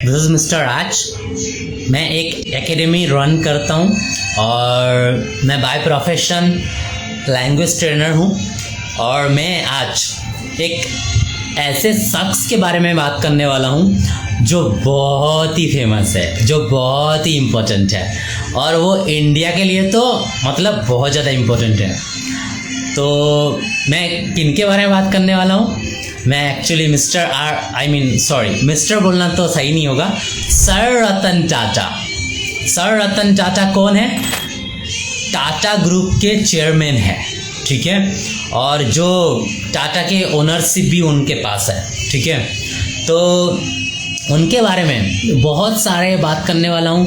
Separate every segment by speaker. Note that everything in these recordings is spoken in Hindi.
Speaker 1: दिस इज़ मिस्टर राज। मैं एक एकेडमी रन करता हूँ और मैं बाय प्रोफेशन लैंग्वेज ट्रेनर हूँ। और मैं आज एक ऐसे शख्स के बारे में बात करने वाला हूँ जो बहुत ही फेमस है, जो बहुत ही इम्पोर्टेंट है, और वो इंडिया के लिए तो मतलब बहुत ज़्यादा इम्पोर्टेंट है। तो मैं किन के बारे में बात करने वाला हूँ? मैं एक्चुअली मिस्टर बोलना तो सही नहीं होगा, सर रतन टाटा। सर रतन टाटा कौन है? टाटा ग्रुप के चेयरमैन है, ठीक है, और जो टाटा के ओनरशिप भी उनके पास है, ठीक है। तो उनके बारे में बहुत सारे बात करने वाला हूँ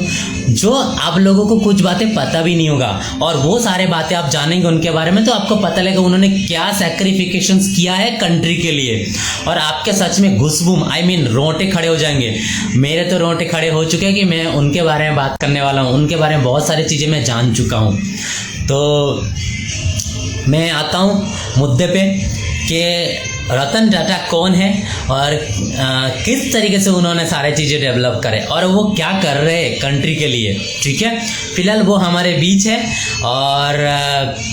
Speaker 1: जो आप लोगों को कुछ बातें पता भी नहीं होगा, और वो सारे बातें आप जानेंगे उनके बारे में तो आपको पता लगेगा उन्होंने क्या सैक्रिफिकेशंस किया है कंट्री के लिए, और आपके सच में घुसबुम रोंगटे खड़े हो जाएंगे। मेरे तो रोंगटे खड़े हो चुके हैं कि मैं उनके बारे में बात करने वाला हूँ। उनके बारे में बहुत सारी चीज़ें मैं जान चुका हूँ। तो मैं आता हूँ मुद्दे पे कि रतन टाटा कौन है और किस तरीके से उन्होंने सारे चीज़ें डेवलप करे और वो क्या कर रहे हैं कंट्री के लिए, ठीक है। फिलहाल वो हमारे बीच है और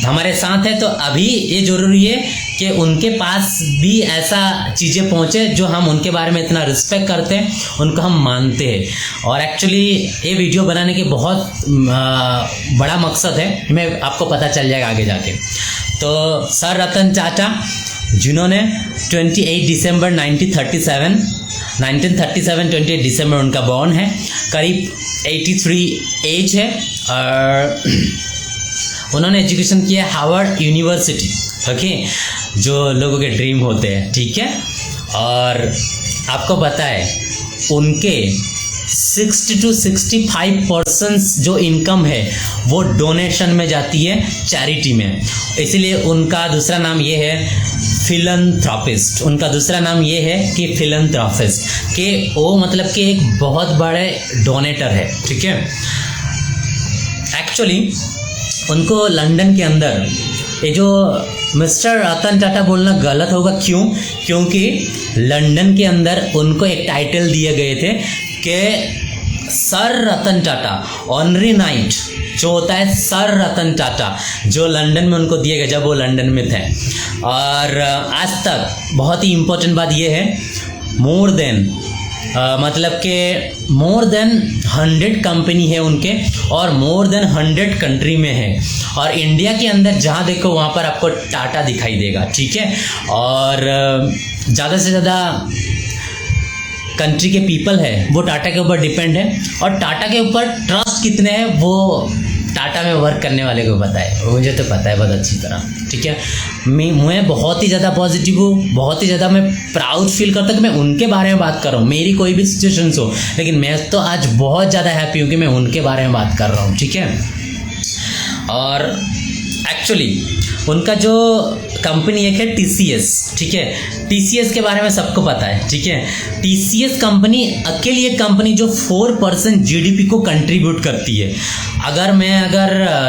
Speaker 1: हमारे साथ है, तो अभी ये ज़रूरी है कि उनके पास भी ऐसा चीज़ें पहुँचे जो हम उनके बारे में इतना रिस्पेक्ट करते हैं, उनको हम मानते हैं। और एक्चुअली ये वीडियो बनाने के बहुत बड़ा मकसद है, मैं आपको पता चल जाएगा आगे जाके। तो सर रतन टाटा जिन्होंने 28 दिसंबर 1937 28 दिसंबर उनका बॉर्न है, करीब 83 एज है, और उन्होंने एजुकेशन किया हार्वर्ड यूनिवर्सिटी, ओके, जो लोगों के ड्रीम होते हैं, ठीक है। और आपको पता है उनके 60 to 65% जो इनकम है वो डोनेशन में जाती है, चैरिटी में। इसीलिए उनका दूसरा नाम ये है फिलंथ्रोपिस्ट। उनका दूसरा नाम ये है कि फिलंथ्रोपिस्ट, कि वो मतलब कि एक बहुत बड़े डोनेटर है, ठीक है। एक्चुअली उनको लंदन के अंदर ये जो मिस्टर रतन टाटा बोलना गलत होगा, क्योंकि लंदन के अंदर उनको एक टाइटल दिए गए थे कि sir Ratan Tata honorary night, जो होता है सर रतन टाटा, जो लंदन में उनको दिए गए जब वो लंदन में थे। और आज तक बहुत ही इम्पोर्टेंट बात ये है, मोर देन 100 कंपनी है उनके, और मोर देन 100 कंट्री में है, और इंडिया के अंदर जहाँ देखो वहाँ पर आपको टाटा दिखाई देगा, ठीक है। और ज़्यादा से ज़्यादा कंट्री के पीपल है वो टाटा के ऊपर डिपेंड है, और टाटा के ऊपर ट्रस्ट कितने हैं वो टाटा में वर्क करने वाले को पता है, मुझे तो पता है बहुत अच्छी तरह, ठीक है। मैं बहुत ही ज़्यादा पॉजिटिव हूँ, बहुत ही ज़्यादा मैं प्राउड फील करता हूँ कि मैं उनके बारे में बात कर रहा हूँ, मेरी कोई भी सिचुएशन हो, लेकिन मैं तो आज बहुत ज़्यादा हैप्पी हूँ कि मैं उनके बारे में बात कर रहा हूँ, ठीक है। और एक्चुअली उनका जो कंपनी एक है TCS, ठीक है। TCS के बारे में सबको पता है, ठीक है। TCS कंपनी अकेली एक कंपनी जो 4% GDP को कंट्रीब्यूट करती है। अगर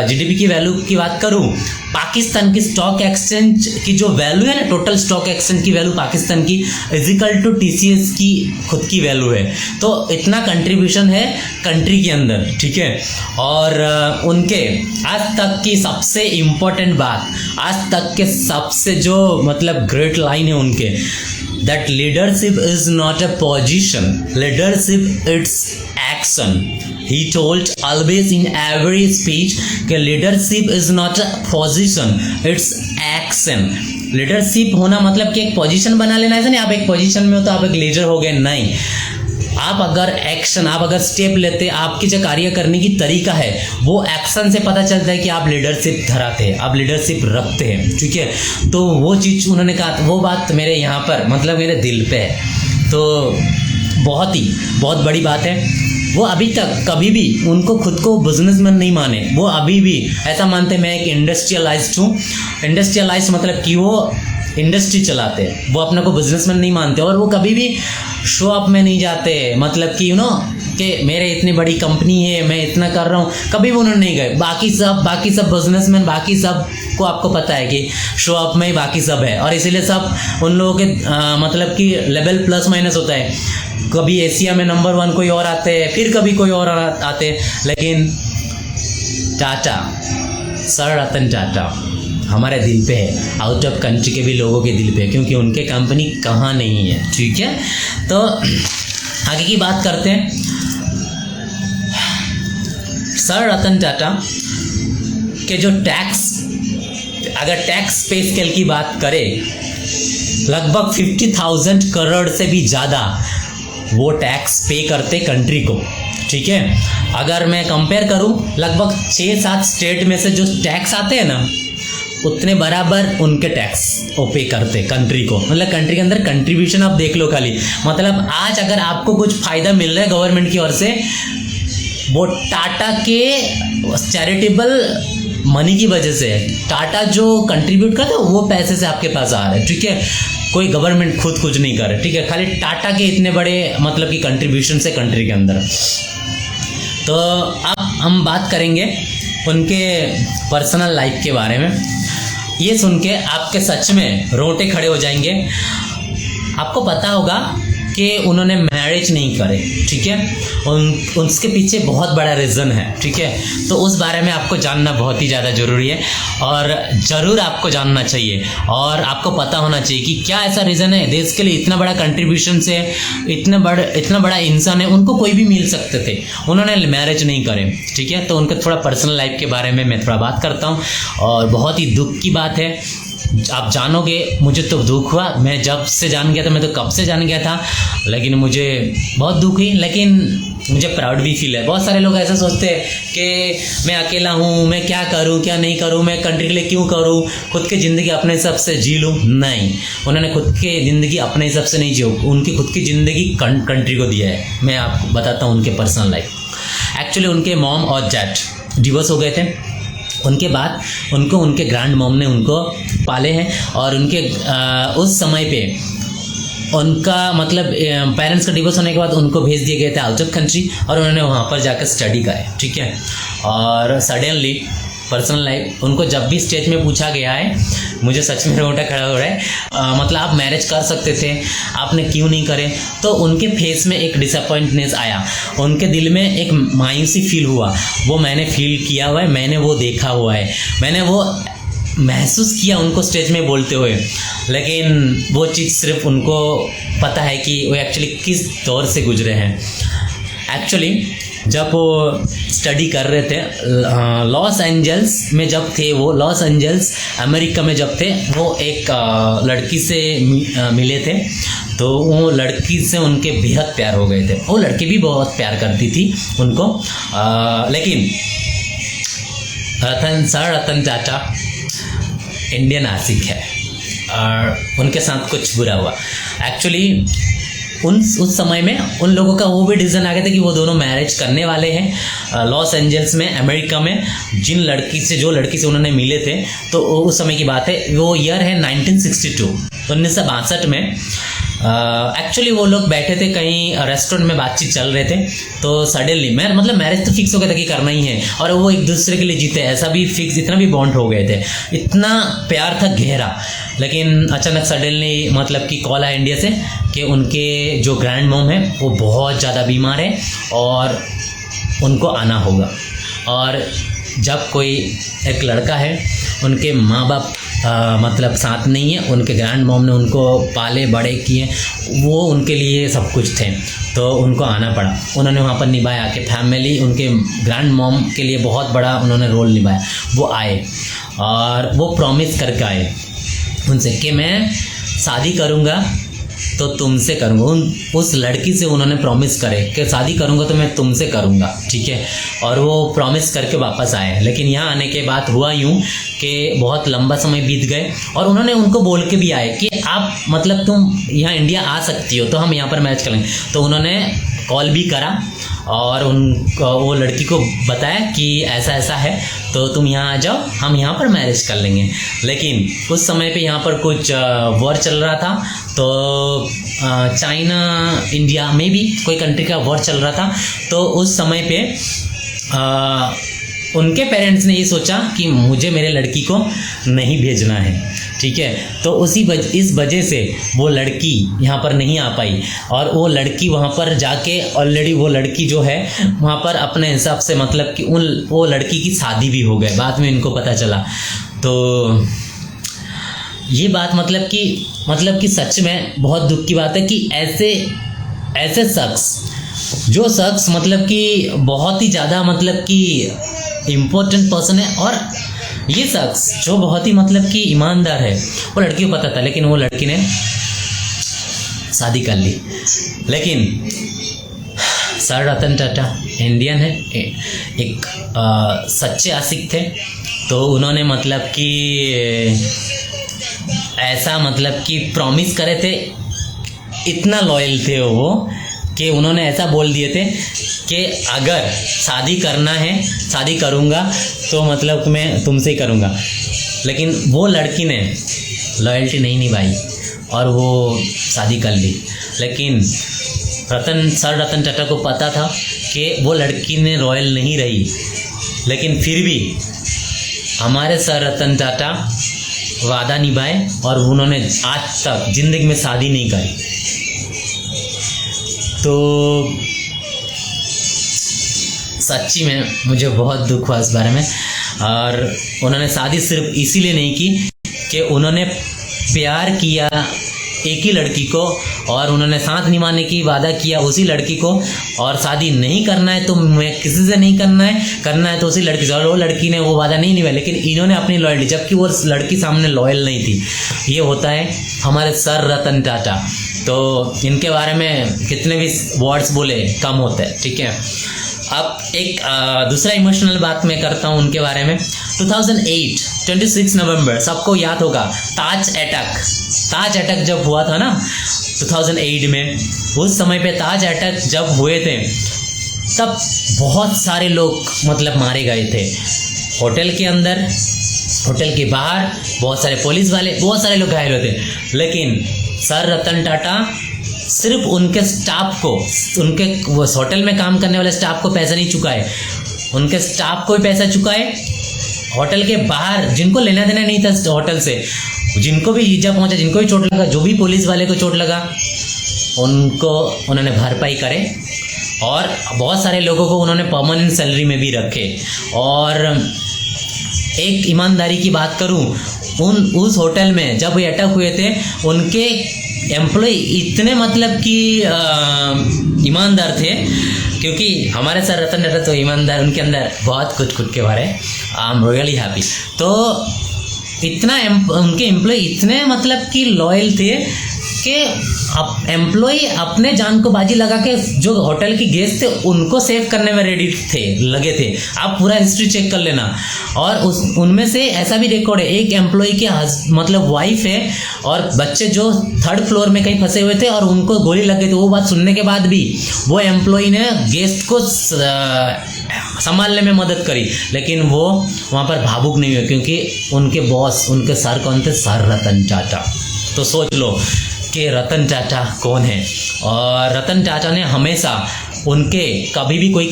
Speaker 1: GDP की वैल्यू की बात करूं, पाकिस्तान की स्टॉक एक्सचेंज की जो वैल्यू है ना, टोटल स्टॉक एक्सचेंज की वैल्यू पाकिस्तान की इजिकल टू TCS की खुद की वैल्यू है। तो इतना कंट्रीब्यूशन है कंट्री के अंदर, ठीक है। और उनके आज तक की सबसे इम्पोर्टेंट बात, आज तक के सबसे जो मतलब ग्रेट लाइन है उनके, that leadership is not a position, leadership it's action. He told always in every speech कि leadership is not a position, it's action. Leadership होना मतलब कि एक पोजीशन बना लेना, ऐसा नहीं आप एक पोजीशन में हो तो आप एक लीडर हो गए, नहीं। आप अगर स्टेप लेते, आपकी जो कार्य करने की तरीका है वो एक्शन से पता चलता है कि आप लीडरशिप धराते हैं, आप लीडरशिप रखते हैं, ठीक है। तो वो चीज़ उन्होंने कहा, वो बात मेरे यहाँ पर मतलब मेरे दिल पे है, तो बहुत बड़ी बात है। वो अभी तक कभी भी उनको खुद को बिजनेसमैन नहीं माने, वो अभी भी ऐसा मानते मैं एक इंडस्ट्रियलाइज्ड हूँ। इंडस्ट्रियलाइज्ड मतलब कि वो इंडस्ट्री चलाते हैं, वो अपने को बिजनेसमैन नहीं मानते, और वो कभी भी शो अप में नहीं जाते, मतलब कि कि मेरे इतनी बड़ी कंपनी है, मैं इतना कर रहा हूँ, कभी भी उन्होंने नहीं गए। बाकी सब बिजनेसमैन, बाकी सब को आपको पता है कि शो अप में ही बाकी सब है, और इसीलिए सब उन लोगों के मतलब कि लेवल प्लस माइनस होता है। कभी एशिया में नंबर 1 कोई और आते हैं, फिर कभी कोई और आते हैं, लेकिन टाटा, सर रतन टाटा हमारे दिल पे है, आउट ऑफ कंट्री के भी लोगों के दिल पे है, क्योंकि उनके कंपनी कहाँ नहीं है। ठीक है, तो आगे की बात करते हैं। सर रतन टाटा के जो टैक्स, अगर टैक्स पे स्केल की बात करें, लगभग 50,000 करोड़ से भी ज़्यादा वो टैक्स पे करते कंट्री को। ठीक है, अगर मैं कंपेयर करूं, लगभग 6-7 स्टेट में से जो टैक्स आते हैं ना, उतने बराबर उनके टैक्स वो पे करते कंट्री को। मतलब कंट्री के अंदर कंट्रीब्यूशन आप देख लो खाली, मतलब आज अगर आपको कुछ फ़ायदा मिल रहा है गवर्नमेंट की ओर से, वो टाटा के चैरिटेबल मनी की वजह से, टाटा जो कंट्रीब्यूट करते हैं वो पैसे से आपके पास आ रहा है। ठीक है, कोई गवर्नमेंट खुद कुछ नहीं कर रहा। ठीक है, खाली टाटा के इतने बड़े मतलब कि कंट्रीब्यूशन से कंट्री के अंदर। तो अब हम बात करेंगे उनके पर्सनल लाइफ के बारे में। ये सुन के आपके सच में रोंगटे खड़े हो जाएंगे। आपको पता होगा कि उन्होंने मैरिज नहीं करे। ठीक है, उसके पीछे बहुत बड़ा रीज़न है। ठीक है, तो उस बारे में आपको जानना बहुत ही ज़्यादा ज़रूरी है, और ज़रूर आपको जानना चाहिए, और आपको पता होना चाहिए कि क्या ऐसा रीज़न है। देश के लिए इतना बड़ा कंट्रीब्यूशन से इतना बड़ा इंसान है, उनको कोई भी मिल सकते थे, उन्होंने मैरिज नहीं करे। ठीक है, तो उनके थोड़ा पर्सनल लाइफ के बारे में मैं थोड़ा बात करता हूँ, और बहुत ही दुख की बात है। आप जानोगे, मुझे तो दुख हुआ, मैं जब से जान गया था, मैं तो कब से जान गया था, लेकिन मुझे बहुत दुख हुई, लेकिन मुझे प्राउड भी फील है। बहुत सारे लोग ऐसा सोचते हैं कि मैं अकेला हूँ, मैं क्या करूँ क्या नहीं करूँ, मैं कंट्री के लिए क्यों करूँ, खुद की ज़िंदगी अपने हिसाब से जी लूँ। नहीं, उन्होंने खुद की ज़िंदगी अपने हिसाब से नहीं जी, उनकी खुद की ज़िंदगी कंट्री को दिया है। मैं आपको बताता हूँ उनके पर्सनल लाइफ। एक्चुअली उनके मॉम और डैड डिवोर्स हो गए थे। उनके बाद उनके ग्रैंड मॉम ने उनको पाले हैं, और उनके उस समय पे उनका मतलब पेरेंट्स का डिवोर्स होने के बाद उनको भेज दिए गए थे आउट ऑफ कंट्री, और उन्होंने वहाँ पर जाकर स्टडी का है। ठीक है, और सडनली पर्सनल लाइफ, उनको जब भी स्टेज में पूछा गया है, मुझे सच में रोंगटा खड़ा हो रहा है, मतलब आप मैरिज कर सकते थे, आपने क्यों नहीं करे, तो उनके फेस में एक डिसअपॉइंटनेस आया, उनके दिल में एक मायूसी फील हुआ। वो मैंने फील किया हुआ है, मैंने वो देखा हुआ है, मैंने वो महसूस किया उनको स्टेज में बोलते हुए, लेकिन वो चीज़ सिर्फ उनको पता है कि वो एक्चुअली किस दौर से गुजरे हैं। एक्चुअली जब वो स्टडी कर रहे थे लॉस एंजल्स में, जब थे वो लॉस एंजल्स अमेरिका में जब थे, वो एक लड़की से मिले थे, तो वो लड़की से उनके बेहद प्यार हो गए थे। वो लड़की भी बहुत प्यार करती थी उनको, लेकिन सर रतन टाटा इंडियन आशिक है, और उनके साथ कुछ बुरा हुआ। एक्चुअली उस समय में उन लोगों का वो भी डिसीजन आ गया था कि वो दोनों मैरिज करने वाले हैं लॉस एंजल्स में, अमेरिका में। जो लड़की से उन्होंने मिले थे, तो उस समय की बात है, वो ईयर है 1962, 1962 में। एक्चुअली वो लोग बैठे थे कहीं रेस्टोरेंट में, बातचीत चल रहे थे, तो सडनली मतलब मैरिज तो फिक्स हो गया था कि करना ही है, और वो एक दूसरे के लिए जीते, ऐसा भी फिक्स, इतना भी बॉन्ड हो गए थे, इतना प्यार था गहरा। लेकिन अचानक सडनली मतलब कि कॉल आया इंडिया से कि उनके जो ग्रैंड मॉम है वो बहुत ज़्यादा बीमार है और उनको आना होगा। और जब कोई एक लड़का है, उनके माँ बाप मतलब साथ नहीं है, उनके ग्रैंड मॉम ने उनको पाले बड़े किए, वो उनके लिए सब कुछ थे, तो उनको आना पड़ा। उन्होंने वहाँ पर निभाया कि फैमिली, उनके ग्रैंड मॉम के लिए बहुत बड़ा उन्होंने रोल निभाया। वो आए और वो प्रॉमिस करके आए उनसे कि मैं शादी करूँगा तो तुमसे करूँगा। उस लड़की से उन्होंने प्रॉमिस करे कि शादी करूँगा तो मैं तुमसे करूँगा, ठीक है। और वो प्रॉमिस करके वापस आए। लेकिन यहाँ आने के बाद हुआ यूँ कि बहुत लंबा समय बीत गए और उन्होंने उनको बोल के भी आए कि आप मतलब तुम यहाँ इंडिया आ सकती हो तो हम यहाँ पर मैच करेंगे। तो उन्होंने कॉल भी करा और वो लड़की को बताया कि ऐसा ऐसा है तो तुम यहाँ आ जाओ, हम यहाँ पर मैरिज कर लेंगे। लेकिन उस समय पे यहाँ पर कुछ वॉर चल रहा था, तो चाइना इंडिया में भी कोई कंट्री का वॉर चल रहा था। तो उस समय पे उनके पेरेंट्स ने ये सोचा कि मुझे मेरे लड़की को नहीं भेजना है, ठीक है। तो इस वजह से वो लड़की यहाँ पर नहीं आ पाई और वो लड़की वहाँ पर जाके ऑलरेडी वो लड़की जो है वहाँ पर अपने हिसाब से मतलब कि वो लड़की की शादी भी हो गई, बाद में इनको पता चला। तो ये बात मतलब कि सच में बहुत दुख की बात है कि ऐसे शख्स मतलब कि बहुत ही ज़्यादा मतलब कि इम्पोर्टेंट पर्सन है, और ये शख्स जो बहुत ही मतलब कि ईमानदार है, वो लड़की को पता था लेकिन वो लड़की ने शादी कर ली। लेकिन सर रतन टाटा इंडियन है, एक सच्चे आशिक थे। तो उन्होंने मतलब कि ऐसा मतलब कि प्रॉमिस करे थे, इतना लॉयल थे वो कि उन्होंने ऐसा बोल दिए थे कि अगर शादी करना है, शादी करूँगा तो मतलब मैं तुमसे ही करूँगा। लेकिन वो लड़की ने लॉयल्टी नहीं निभाई और वो शादी कर ली। लेकिन सर रतन टाटा को पता था कि वो लड़की ने रॉयल नहीं रही, लेकिन फिर भी हमारे सर रतन टाटा वादा निभाए और उन्होंने आज तक ज़िंदगी में शादी नहीं करी। तो सच्ची में मुझे बहुत दुख हुआ इस बारे में। और उन्होंने शादी सिर्फ इसीलिए नहीं की कि उन्होंने प्यार किया एक ही लड़की को और उन्होंने साथ निभाने की वादा किया उसी लड़की को, और शादी नहीं करना है तो मैं किसी से नहीं करना है तो उसी लड़की से। और वो लड़की ने वो वादा नहीं निभाया, लेकिन इन्होंने अपनी लॉयल्टी, जबकि वो लड़की सामने लॉयल नहीं थी। ये होता है हमारे सर रतन टाटा। तो इनके बारे में कितने भी वर्ड्स बोले कम होते हैं, ठीक है। अब एक दूसरा इमोशनल बात मैं करता हूँ उनके बारे में। 2008 26 नवंबर, सबको याद होगा ताज अटैक जब हुआ था ना 2008 में, उस समय पे ताज अटैक जब हुए थे तब बहुत सारे लोग मतलब मारे गए थे। होटल के अंदर, होटल के बाहर बहुत सारे पुलिस वाले, बहुत सारे लोग घायल हुए थे। लेकिन सर रतन टाटा सिर्फ उनके स्टाफ को, उनके वो होटल में काम करने वाले स्टाफ को पैसा नहीं चुकाए, उनके स्टाफ को भी पैसा चुकाए। होटल के बाहर जिनको लेना देना नहीं था होटल से, जिनको भी ईजा पहुंचा, जिनको भी चोट लगा, जो भी पुलिस वाले को चोट लगा, उनको उन्होंने भरपाई करे। और बहुत सारे लोगों को उन्होंने परमानेंट सैलरी में भी रखे। और एक ईमानदारी की बात करूं, उस होटल में जब ये अटैक हुए थे, उनके एम्प्लॉय इतने मतलब कि ईमानदार थे, क्योंकि हमारे सर रतन टाटा तो ईमानदार, उनके अंदर बहुत कुछ के बारे। आई एम रियली हैप्पी। तो इतना उनके एम्प्लॉय इतने मतलब कि लॉयल थे कि एम्प्लॉय अपने जान को बाजी लगा के जो होटल की गेस्ट थे उनको सेव करने में रेडी लगे थे। आप पूरा हिस्ट्री चेक कर लेना। और उनमें से ऐसा भी रिकॉर्ड है, एक एम्प्लॉय की मतलब वाइफ है और बच्चे जो 3rd फ्लोर में कहीं फंसे हुए थे और उनको गोली लग गई थी। वो बात सुनने के बाद भी वो एम्प्लॉय ने गेस्ट को संभालने में मदद करी, लेकिन वो वहाँ पर भावुक नहीं हुए, क्योंकि उनके बॉस, उनके सर कौन थे? सर रतन टाटा। तो सोच लो कि रतन टाटा कौन है। और रतन टाटा ने हमेशा उनके कभी भी कोई भी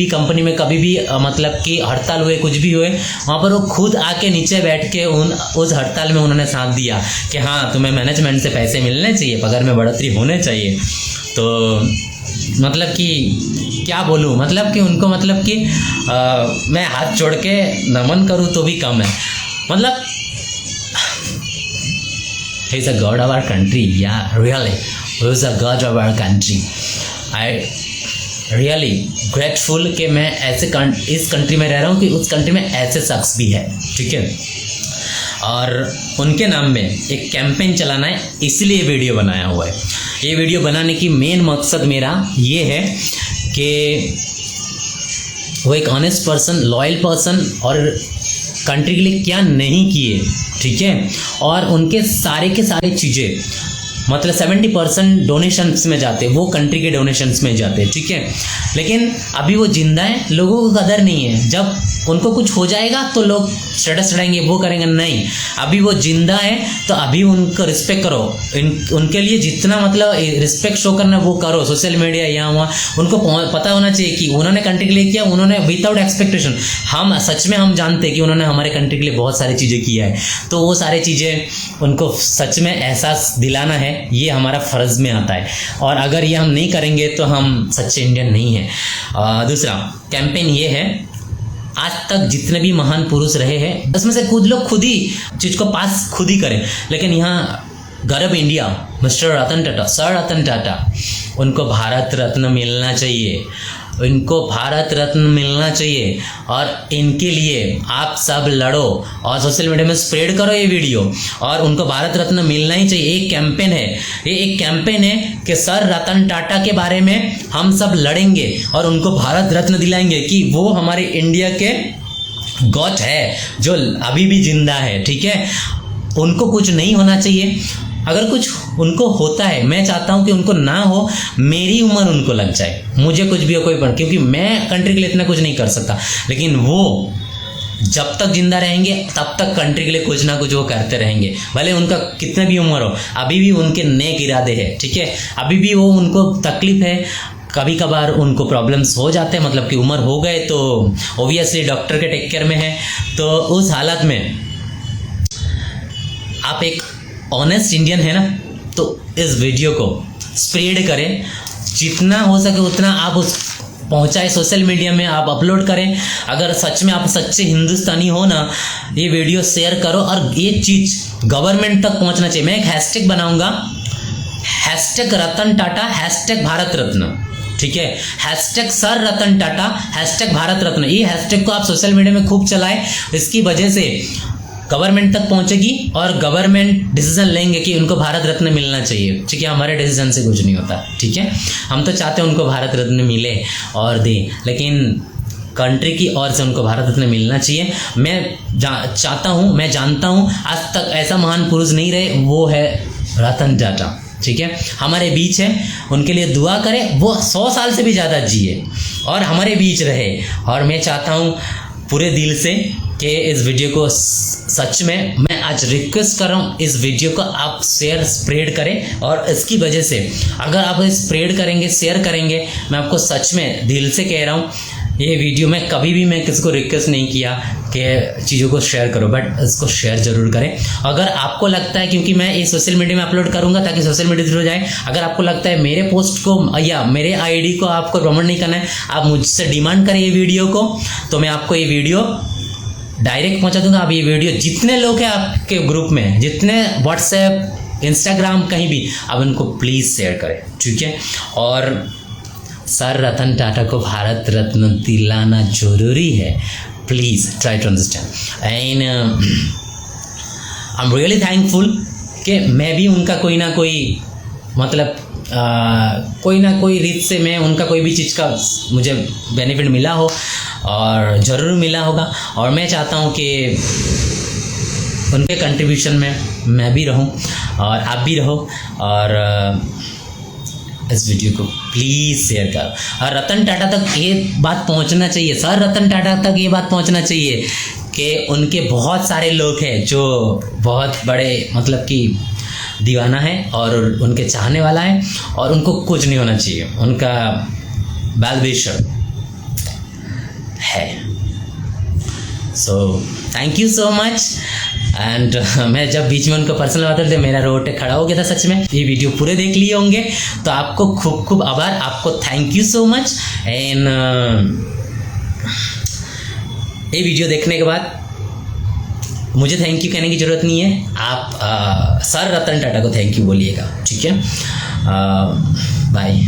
Speaker 1: कंपनी में कभी भी मतलब कि हड़ताल हुए, कुछ भी हुए, वहाँ पर वो खुद आके नीचे बैठ के उस हड़ताल में उन्होंने साथ दिया कि हाँ, तुम्हें मैनेजमेंट से पैसे मिलने चाहिए, पगार में बढ़ोतरी होने चाहिए। तो मतलब कि क्या बोलूँ, मतलब कि उनको मतलब कि मैं हाथ जोड़ के नमन करूँ तो भी कम है। मतलब he is a god of our country. Yeah, really, he is a god of our country. I really grateful कि मैं इस कंट्री में रह रहा हूँ कि उस कंट्री में ऐसे शख्स भी है, ठीक है। और उनके नाम में एक कैंपेन चलाना है, इसलिए वीडियो बनाया हुआ है। ये वीडियो बनाने की मेन मकसद मेरा ये है कि वो एक ऑनेस्ट पर्सन, लॉयल पर्सन और कंट्री के लिए क्या नहीं किए, ठीक है। और उनके सारे के सारे चीज़ें मतलब 70% डोनेशंस में जाते हैं, वो कंट्री के डोनेशंस में जाते हैं, ठीक है। लेकिन अभी वो जिंदा है, लोगों को कदर नहीं है। जब उनको कुछ हो जाएगा तो लोग स्टेटस चढ़ाएंगे, वो करेंगे, नहीं, अभी वो जिंदा है तो अभी उनको रिस्पेक्ट करो। उनके लिए जितना मतलब रिस्पेक्ट शो करना वो करो, सोशल मीडिया यहाँ वहाँ। उनको पता होना चाहिए कि उन्होंने कंट्री के लिए किया, उन्होंने विदाउट एक्सपेक्टेशन। हम सच में हम जानते हैं कि उन्होंने हमारे कंट्री के लिए बहुत सारी चीज़ें किया है, तो वो सारी चीज़ें उनको सच में एहसास दिलाना है, ये हमारा फ़र्ज़ में आता है। और अगर ये हम नहीं करेंगे तो हम सच्चे इंडियन नहीं हैं। दूसरा कैंपेन ये है, आज तक जितने भी महान पुरुष रहे हैं उसमें से कुछ लोग खुद ही चीज़ को पास खुद ही करें, लेकिन यहाँ गर्व India, mister Ratan Tata, sir Ratan Tata, उनको भारत रत्न मिलना चाहिए, इनको भारत रत्न मिलना चाहिए। और इनके लिए आप सब लड़ो और सोशल मीडिया में स्प्रेड करो ये वीडियो, और उनको भारत रत्न मिलना ही चाहिए। एक कैंपेन है, ये एक कैंपेन है कि सर रतन टाटा के बारे में हम सब लड़ेंगे और उनको भारत रत्न दिलाएंगे कि वो हमारे इंडिया के गॉड है जो अभी भी जिंदा है, ठीक है। उनको कुछ नहीं होना चाहिए, अगर कुछ उनको होता है, मैं चाहता हूँ कि उनको ना हो, मेरी उम्र उनको लग जाए, मुझे कुछ भी हो कोई पर, क्योंकि मैं कंट्री के लिए इतना कुछ नहीं कर सकता, लेकिन वो जब तक जिंदा रहेंगे तब तक कंट्री के लिए कुछ ना कुछ वो करते रहेंगे, भले उनका कितना भी उम्र हो। अभी भी उनके नेक इरादे हैं, ठीक है, अभी भी वो उनको तकलीफ है, कभी कभार उनको प्रॉब्लम्स हो जाते हैं, मतलब कि उम्र हो गए तो ओबियसली डॉक्टर के टेक केयर में है। तो उस हालत में आप एक ऑनेस्ट इंडियन है ना, तो इस वीडियो को स्प्रेड करें, जितना हो सके उतना आप उस पहुंचाए, सोशल मीडिया में आप अपलोड करें। अगर सच में आप सच्चे हिंदुस्तानी हो ना, ये वीडियो शेयर करो और ये चीज़ गवर्नमेंट तक पहुंचना चाहिए। मैं एक हैशटैग बनाऊंगा, हैशटैग रतन टाटा, हैशटैग भारत रत्न, ठीक है, hashtag sir Ratan Tata, hashtag Bharat Ratna. ये हैशटैग को आप सोशल मीडिया में खूब चलाएं, इसकी वजह से गवर्नमेंट तक पहुंचेगी और गवर्नमेंट डिसीजन लेंगे कि उनको भारत रत्न मिलना चाहिए, ठीक है। हमारे डिसीजन से कुछ नहीं होता, ठीक है, हम तो चाहते हैं उनको भारत रत्न मिले और दे, लेकिन कंट्री की ओर से उनको भारत रत्न मिलना चाहिए। मैं चाहता हूँ, मैं जानता हूँ आज तक ऐसा महान पुरुष नहीं रहे, वो है रतन टाटा, ठीक है, हमारे बीच है, उनके लिए दुआ करें, वो 100 साल से भी ज़्यादा जिए और हमारे बीच रहे। और मैं चाहता हूँ पूरे दिल से कि इस वीडियो को सच में मैं आज रिक्वेस्ट कर रहा हूँ, इस वीडियो को आप शेयर स्प्रेड करें। और इसकी वजह से अगर आप स्प्रेड करेंगे, शेयर करेंगे, मैं आपको सच में दिल से कह रहा हूँ, ये वीडियो में कभी भी मैं किसी को रिक्वेस्ट नहीं किया कि चीज़ों को शेयर करो, बट इसको शेयर ज़रूर करें। अगर आपको लगता है, क्योंकि मैं ये सोशल मीडिया में अपलोड करूँगा ताकि सोशल मीडिया थ्रू जाए, अगर आपको लगता है मेरे पोस्ट को या मेरे आईडी को आपको प्रमोट नहीं करना है, आप मुझसे डिमांड करें ये वीडियो को, तो मैं आपको ये वीडियो डायरेक्ट पहुंचा दूंगा। आप ये वीडियो जितने लोग हैं आपके ग्रुप में, जितने व्हाट्सएप, इंस्टाग्राम, कहीं भी, आप उनको प्लीज़ शेयर करें, ठीक है। और सर रतन टाटा को भारत रत्न दिलाना जरूरी है, please try to understand. And I am really thankful कि मैं भी उनका कोई ना कोई मतलब कोई ना कोई रीत से मैं उनका कोई भी चीज़ का मुझे बेनिफिट मिला हो, और ज़रूर मिला होगा। और मैं चाहता हूँ कि उनके कंट्रीब्यूशन में मैं भी रहूँ और आप भी रहो, और इस वीडियो को प्लीज़ शेयर करो। और रतन टाटा तक ये बात पहुंचना चाहिए, सर रतन टाटा तक ये बात पहुंचना चाहिए कि उनके बहुत सारे लोग हैं जो बहुत बड़े मतलब कि दीवाना है और उनके चाहने वाला है, और उनको कुछ नहीं होना चाहिए, उनका वेल विशर है। So thank you so much. And मैं जब बीच में उनको पर्सनल बात करते मेरा रोटे खड़ा हो गया था सच में। ये वीडियो पूरे देख लिए होंगे, तो आपको खूब खूब आभार, आपको thank you so much. And ये वीडियो देखने के बाद मुझे थैंक यू कहने की ज़रूरत नहीं है, आप सर रतन टाटा को थैंक यू बोलिएगा, ठीक है। बाय।